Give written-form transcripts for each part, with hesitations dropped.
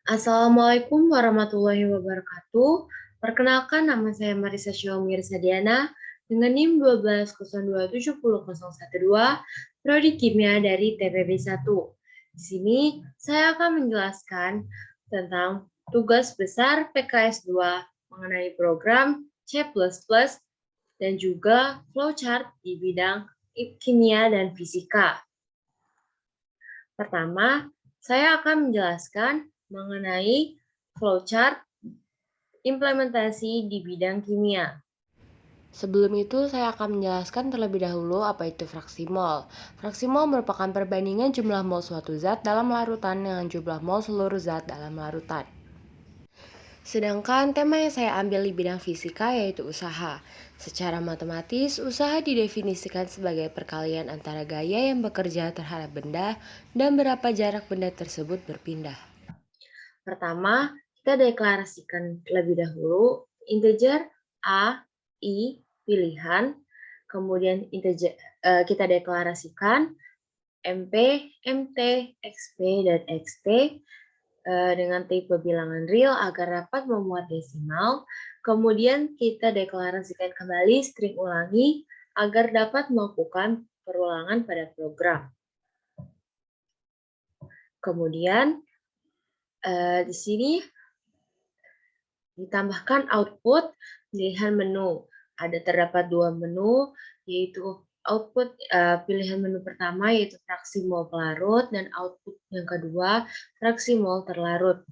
Assalamualaikum warahmatullahi wabarakatuh. Perkenalkan, nama saya Marisa Syaumir Sadiana dengan NIM 1202700012, Prodi Kimia dari TPB 1. Di sini saya akan menjelaskan tentang tugas besar PKS 2 mengenai program C++ dan juga flowchart di bidang kimia dan fisika. Pertama, saya akan menjelaskan mengenai flowchart implementasi di bidang kimia. Sebelum itu, saya akan menjelaskan terlebih dahulu apa itu fraksi mol. Fraksi mol merupakan perbandingan jumlah mol suatu zat dalam larutan dengan jumlah mol seluruh zat dalam larutan. Sedangkan tema yang saya ambil di bidang fisika yaitu usaha. Secara matematis, usaha didefinisikan sebagai perkalian antara gaya yang bekerja terhadap benda dan berapa jarak benda tersebut berpindah. Pertama, kita deklarasikan terlebih dahulu integer A, I, pilihan, kemudian kita deklarasikan MP, MT, XP, dan XT dengan tipe bilangan real agar dapat memuat desimal. Kemudian kita deklarasikan kembali string ulangi agar dapat melakukan perulangan pada program. Kemudian di sini ditambahkan output pilihan menu. Terdapat dua menu, yaitu output pilihan menu pertama yaitu fraksi mol pelarut dan output yang kedua fraksi mol terlarut.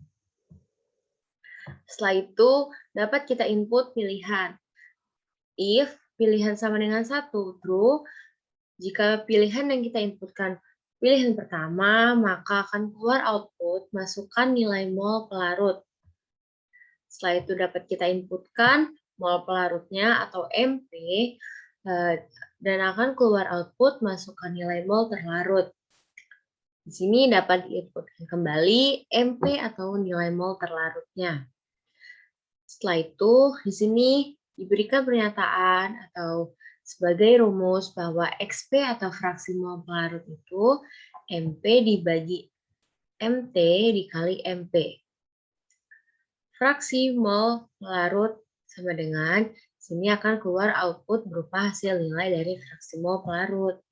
Setelah itu dapat kita input pilihan. If pilihan sama dengan 1, true. Jika pilihan yang kita inputkan pilihan pertama, maka akan keluar output masukkan nilai mol pelarut. Setelah itu dapat kita inputkan mol pelarutnya atau MP dan akan keluar output masukkan nilai mol terlarut. Di sini dapat diinputkan kembali MP atau nilai mol terlarutnya. Setelah itu di sini diberikan pernyataan atau sebagai rumus bahwa XP atau fraksi mol pelarut itu MP dibagi MT dikali MP. Fraksi mol pelarut sama dengan, sini akan keluar output berupa hasil nilai dari fraksi mol pelarut.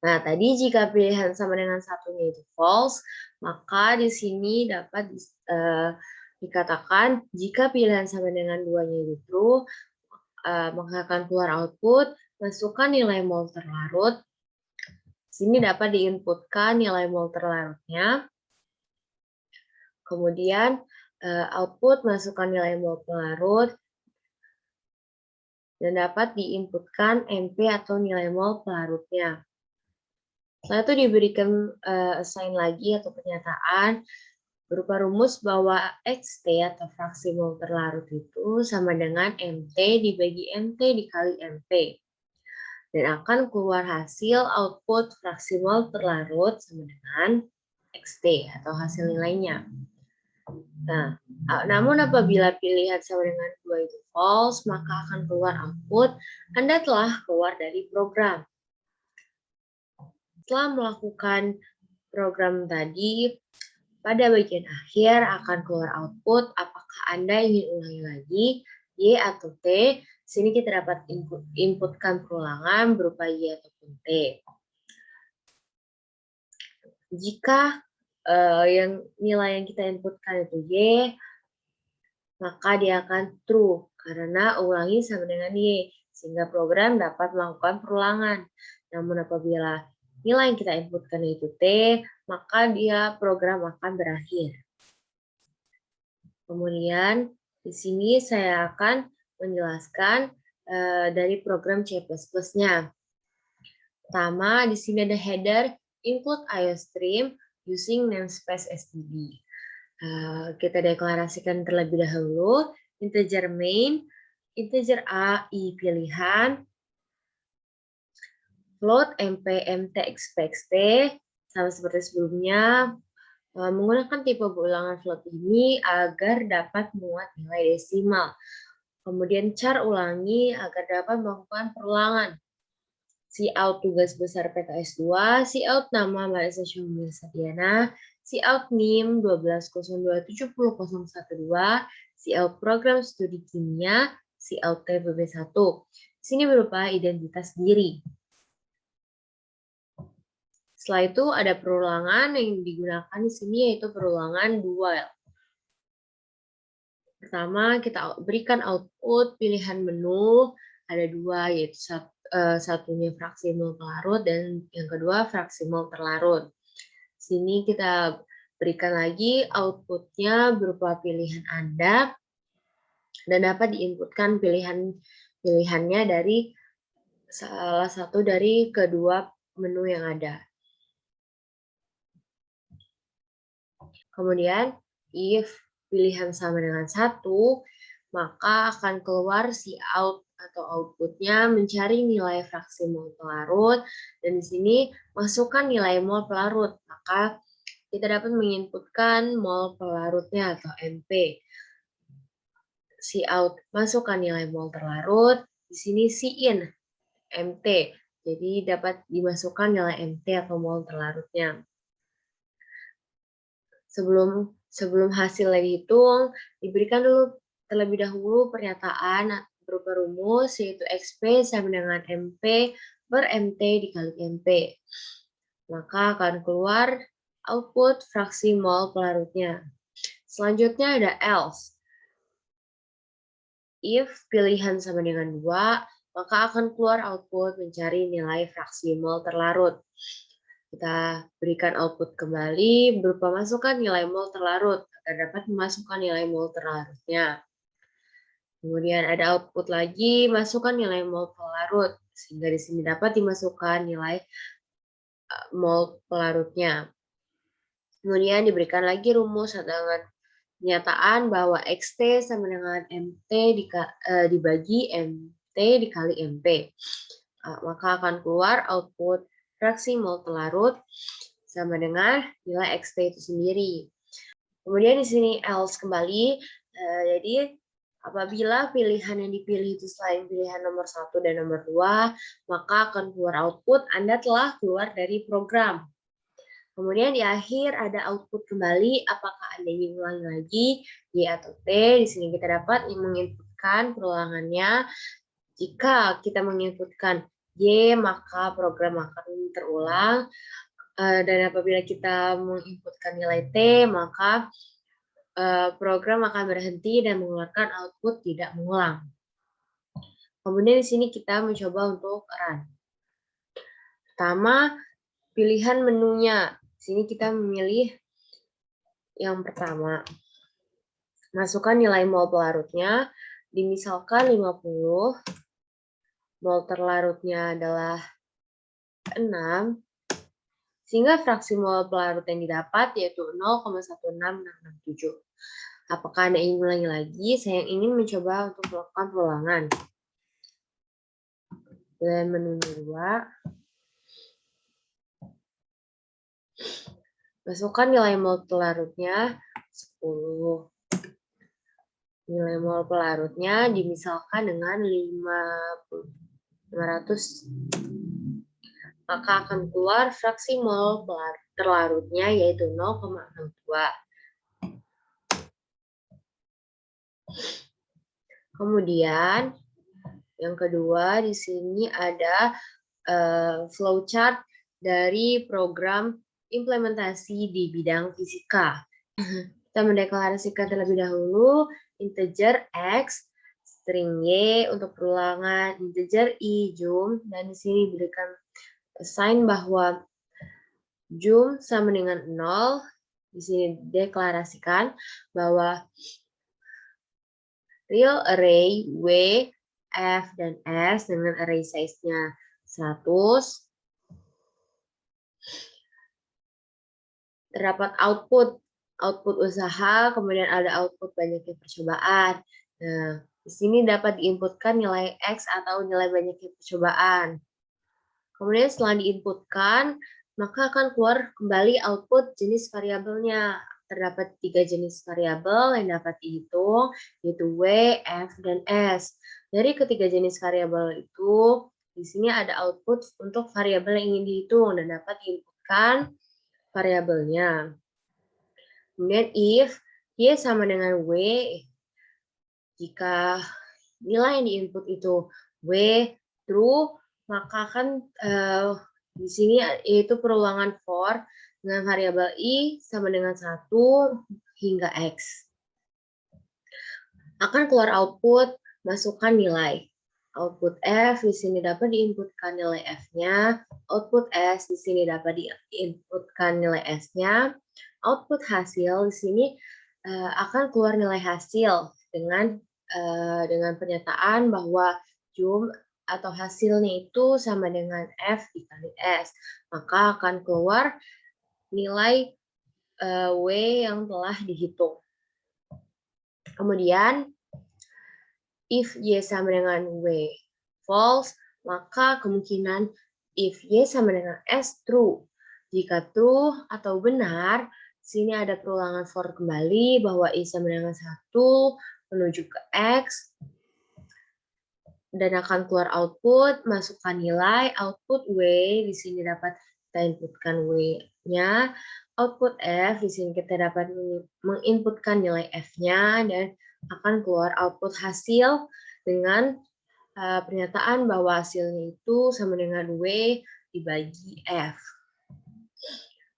Nah, tadi jika pilihan sama dengan satunya itu false, maka di sini dapat dikatakan jika pilihan sama dengan duanya itu true, maka akan keluar output, masukkan nilai mol terlarut. Sini dapat diinputkan nilai mol terlarutnya. Kemudian output masukkan nilai mol pelarut dan dapat diinputkan MP atau nilai mol pelarutnya. Setelah itu diberikan assign lagi atau pernyataan berupa rumus bahwa XT atau fraksi mol terlarut itu sama dengan MT dibagi MT dikali MP. Dan akan keluar hasil output fraksi mol terlarut sama dengan XT atau hasil nilainya. Nah, namun apabila pilihan sama dengan 2 itu false, maka akan keluar output Anda telah keluar dari program. Setelah melakukan program tadi, pada bagian akhir akan keluar output apakah Anda ingin ulangi lagi Y atau T. Sini kita dapat inputkan perulangan berupa Y ataupun T. Jika yang nilai yang kita inputkan itu Y, maka dia akan true karena ulangi sama dengan Y, sehingga program dapat melakukan perulangan. Namun apabila nilai yang kita inputkan itu T, maka program akan berakhir. Kemudian di sini saya akan menjelaskan dari program C++-nya. Pertama, di sini ada header include IOStream using namespace std. Kita deklarasikan terlebih dahulu integer main, integer A, I pilihan, float MP, MT, XP, XT, sama seperti sebelumnya, menggunakan tipe ulangan float ini agar dapat memuat nilai desimal. Kemudian char ulangi agar dapat melakukan perulangan. Cout tugas besar PKS 2, Cout nama Marisa Syamil Sadiana, Cout NIM 1202700012, Cout program studi kimia, Cout TPB 1. Di sini berupa identitas diri. Setelah itu ada perulangan yang digunakan di sini yaitu perulangan dual. Pertama, kita berikan output pilihan menu, ada dua, yaitu satunya fraksi mol pelarut dan yang kedua fraksi mol terlarut. Sini kita berikan lagi outputnya berupa pilihan Anda dan dapat diinputkan pilihannya dari salah satu dari kedua menu yang ada. Kemudian, if pilihan sama dengan 1, maka akan keluar Cout atau outputnya mencari nilai fraksi mol pelarut, dan di sini masukkan nilai mol pelarut, maka kita dapat menginputkan mol pelarutnya atau MP. Cout masukkan nilai mol terlarut, di sini Cin MT, jadi dapat dimasukkan nilai MT atau mol terlarutnya. Sebelum hasilnya dihitung, diberikan dulu terlebih dahulu pernyataan berupa rumus, yaitu XP sama dengan MP per MT dikali MP. Maka akan keluar output fraksi mol pelarutnya. Selanjutnya ada else. If pilihan sama dengan 2, maka akan keluar output mencari nilai fraksi mol terlarut. Kita berikan output kembali berupa masukkan nilai mol terlarut agar dapat memasukkan nilai mol terlarutnya. Kemudian ada output lagi, masukkan nilai mol pelarut, sehingga di sini dapat dimasukkan nilai mol pelarutnya. Kemudian diberikan lagi rumus dengan pernyataan bahwa XT sama dengan MT dibagi MT dikali MP. Maka akan keluar output fraksi mol pelarut sama dengan nilai XT itu sendiri. Kemudian di sini else kembali, jadi apabila pilihan yang dipilih itu selain pilihan nomor 1 dan nomor 2, maka akan keluar output Anda telah keluar dari program. Kemudian di akhir ada output kembali, apakah Anda ingin ulangi lagi, Y atau T. Di sini kita dapat menginputkan perulangannya. Jika kita menginputkan Y, maka program akan terulang. Dan apabila kita menginputkan nilai T, maka program akan berhenti dan mengeluarkan output tidak mengulang. Kemudian di sini kita mencoba untuk run. Pertama, pilihan menunya. Di sini kita memilih yang pertama. Masukkan nilai mol pelarutnya, dimisalkan 50, mol terlarutnya adalah 6, sehingga fraksi mol pelarut yang didapat yaitu 0,16667. Apakah Anda ingin ulangi lagi? Saya ingin mencoba untuk melakukan perulangan. Pilihan menu 2. Masukkan nilai mol pelarutnya 10. Nilai mol pelarutnya dimisalkan dengan 500. Maka akan keluar fraksi mol terlarutnya yaitu 0,62. Kemudian yang kedua di sini ada flowchart dari program implementasi di bidang fisika. Kita mendeklarasikan terlebih dahulu integer X, string Y untuk perulangan, integer Y, jum, dan di sini diberikan assign bahwa jum sama dengan 0. Di sini deklarasikan bahwa real array W, F, dan S dengan array size-nya 100 terdapat output usaha, kemudian ada output banyaknya percobaan. Nah, di sini dapat diinputkan nilai X atau nilai banyaknya percobaan. Kemudian setelah diinputkan, maka akan keluar kembali output jenis variabelnya. Terdapat 3 jenis variabel yang dapat dihitung, yaitu W, F, dan S. Dari ketiga jenis variabel itu, Di sini ada output untuk variabel yang ingin dihitung dan dapat diinputkan variabelnya. Kemudian if Y sama dengan W, jika nilai yang diinput itu W true, maka kan di sini yaitu perulangan for dengan variabel I sama dengan 1 hingga X. Akan keluar output, masukkan nilai. Output F di sini dapat diinputkan nilai F-nya, output S di sini dapat diinputkan nilai S-nya, output hasil di sini akan keluar nilai hasil dengan pernyataan bahwa jumlah atau hasilnya itu sama dengan F dikali S, maka akan keluar nilai W yang telah dihitung. Kemudian if Y sama dengan W false, maka kemungkinan if Y sama dengan S true. Jika true atau benar, sini ada perulangan for kembali bahwa I sama dengan 1 menuju ke X, dan akan keluar output, masukkan nilai, output W, di sini dapat kita inputkan W-nya, output F, di sini kita dapat menginputkan nilai F-nya, dan akan keluar output hasil dengan pernyataan bahwa hasilnya itu sama dengan W dibagi F.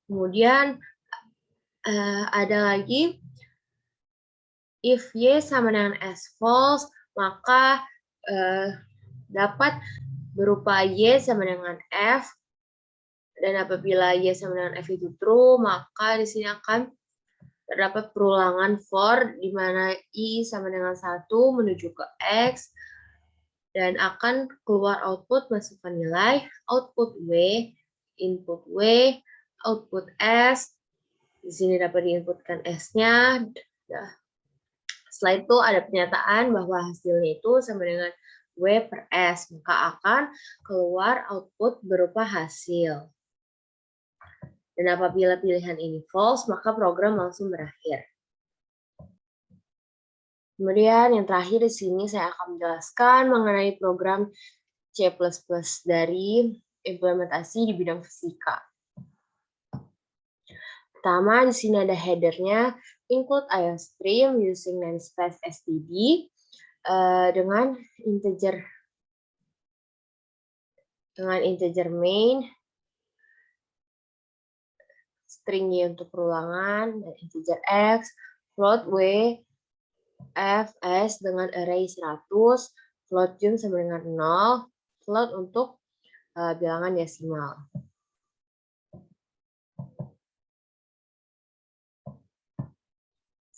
Kemudian ada lagi, if Y sama dengan S false, maka dapat berupa Y sama dengan F, dan apabila Y sama dengan F itu true, maka di sini akan terdapat perulangan for, di mana I sama dengan 1 menuju ke X, dan akan keluar output, masukkan nilai, output W, input W, output S, di sini dapat diinputkan S-nya. Setelah itu ada pernyataan bahwa hasilnya itu sama dengan W per S, maka akan keluar output berupa hasil. Dan apabila pilihan ini false, maka program langsung berakhir. Kemudian yang terakhir di sini saya akan menjelaskan mengenai program C++ dari implementasi di bidang fisika. Pertama, di sini ada header-nya, include IOStream using namespace std dengan integer main, string Y untuk perulangan, dan integer X, float W, F, S dengan array 100, float jump sama dengan 0, float untuk bilangan desimal.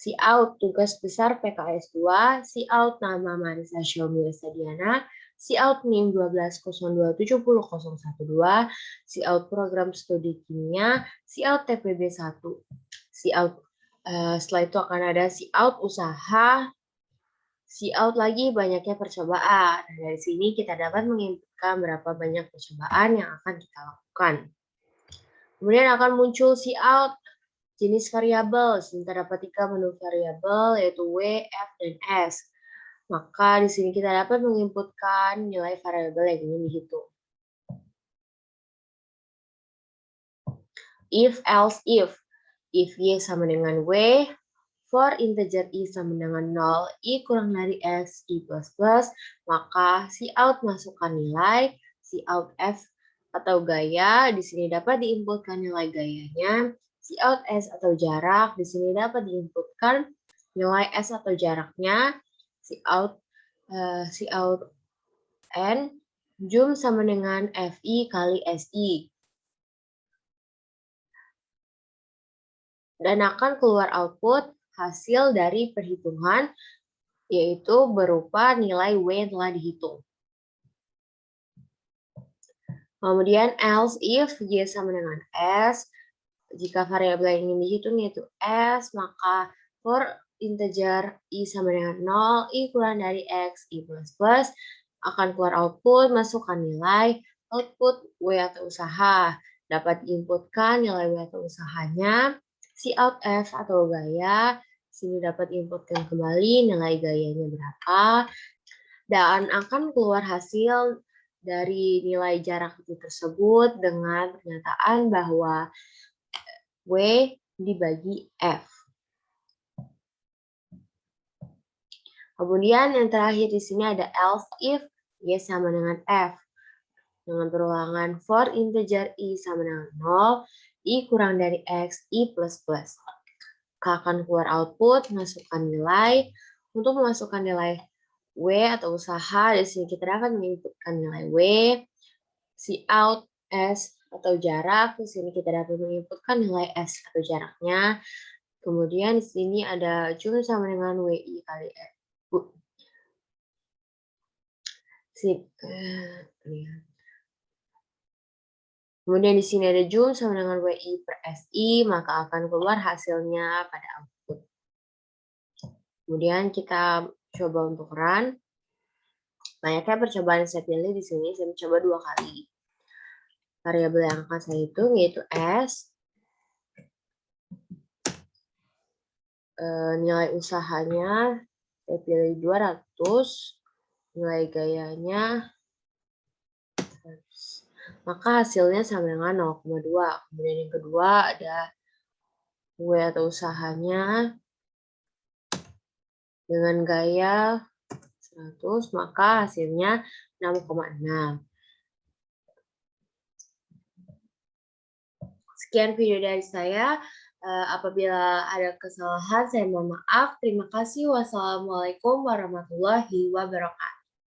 Cout tugas besar PKS 2, cout nama Marisa Xiaomi Restadiana, cout NIM 1202700012, cout program studi kimia, cout TPB 1, cout setelah itu akan ada cout usaha, cout lagi banyaknya percobaan. Dari sini kita dapat menginputkan berapa banyak percobaan yang akan kita lakukan. Kemudian akan muncul cout jenis variabel. Kita dapat 3 menu variabel yaitu W, F, dan S. Maka di sini kita dapat menginputkan nilai variabel yang ingin dihitung. If, else, if Y sama dengan W, for integer I sama dengan 0, I kurang dari X, I++, maka cout masukkan nilai, cout F atau gaya, di sini dapat diinputkan nilai gayanya, cout S atau jarak, di sini dapat diinputkan nilai S atau jaraknya, cout N, jum sama dengan FI kali SI. Dan akan keluar output hasil dari perhitungan, yaitu berupa nilai W yang telah dihitung. Kemudian else if Y sama dengan S, jika variabel yang ingin dihitung yaitu S, maka for integer I sama dengan 0, I kurang dari X, I++, akan keluar output, masukkan nilai, output W atau usaha. Dapat diinputkan nilai W atau usahanya, cout F atau gaya, sini dapat diinputkan kembali nilai gayanya berapa, dan akan keluar hasil dari nilai jarak itu tersebut dengan pernyataan bahwa W dibagi F. Kemudian yang terakhir di sini ada else if Y sama dengan F. Dengan perulangan for integer I sama dengan 0, I kurang dari X, I plus plus. Akan keluar output, masukkan nilai. Untuk memasukkan nilai W atau usaha, di sini kita dapat menginputkan nilai W, si out, S, atau jarak. Di sini kita dapat menginputkan nilai S atau jaraknya. Kemudian di sini ada jumlah sama dengan WI kali F. Kemudian di sini ada Joule sama dengan WI per SI, maka akan keluar hasilnya pada output. Kemudian kita coba untuk run. Banyaknya percobaan yang saya pilih di sini, saya mencoba 2 kali. Variabel yang akan saya hitung yaitu S. Nilai usahanya saya pilih 200. Nilai gayanya, maka hasilnya sama dengan 0,2. Kemudian yang kedua ada W atau usahanya dengan gaya 100, maka hasilnya 6,6. Sekian video dari saya. Apabila ada kesalahan, saya mohon maaf. Terima kasih. Wassalamualaikum warahmatullahi wabarakatuh.